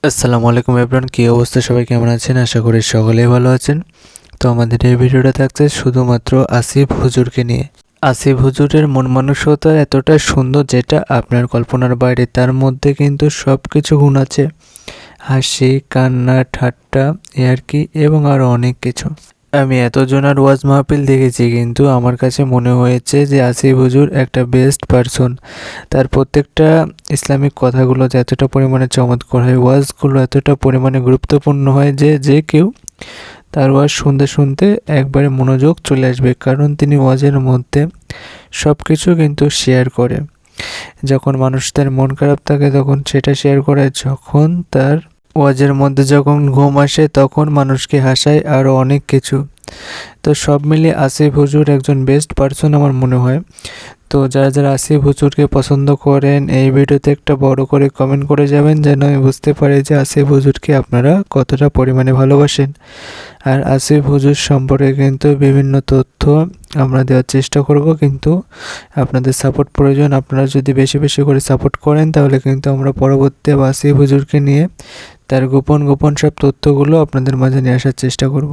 আসসালামু আলাইকুম এভরিওয়ান, কী অবস্থা? সবাই কেমন আছেন? আশা করি সকলেই ভালো আছেন। তো আমাদের এই ভিডিওটা থাকছে শুধুমাত্র আসিফ হুজুরকে নিয়ে। আসিফ হুজুরের মন মানসিকতা এতটা সুন্দর যেটা আপনার কল্পনার বাইরে। তার মধ্যে কিন্তু সব কিছু গুণ আছে, হাসি, কান্না, ঠাট্টা, ইয়ার্কি এবং আরও অনেক কিছু। আমি এতজনের ওয়াজ মাহফিল দেখেছি, কিন্তু আমার কাছে মনে হয়েছে যে আসিফ হুজুর একটা বেস্ট পারসন। তার প্রত্যেকটা ইসলামিক কথাগুলো যে এতটা পরিমাণে চমৎকার হয়, ওয়াজগুলো এতটা পরিমাণে গুরুত্বপূর্ণ হয় যে যে কেউ তার ওয়াজ শুনতে শুনতে একবারে মনোযোগ চলে আসবে, কারণ তিনি ওয়াজের মধ্যে সব কিছু কিন্তু শেয়ার করে। যখন মানুষদের মন খারাপ থাকে তখন সেটা শেয়ার করে, যখন তার ওয়াজের মধ্যে যখন ঘুম আসে তখন মানুষকে হাসায়, আরও অনেক কিছু। তো সব মিলিয়ে আসিফ হুজুর একজন বেস্ট পারসন আমার মনে হয়। তো যারা যারা আসিফ হুজুরকে পছন্দ করেন এই ভিডিওতে একটা বড় করে কমেন্ট করে যাবেন, যেন আমি বুঝতে পারি যে আসিফ হুজুরকে আপনারা কতটা পরিমাণে ভালোবাসেন। আর আসিফ হুজুর সম্পর্কে কিন্তু বিভিন্ন তথ্য আমরা দেওয়ার চেষ্টা করব, কিন্তু আপনাদের সাপোর্ট প্রয়োজন। আপনারা যদি বেশি বেশি করে সাপোর্ট করেন তাহলে কিন্তু আমরা পরবর্তী আসিফ হুজুরকে নিয়ে তার গোপন গোপন সব তথ্যগুলো আপনাদের মাঝে নিয়ে আসার চেষ্টা করব।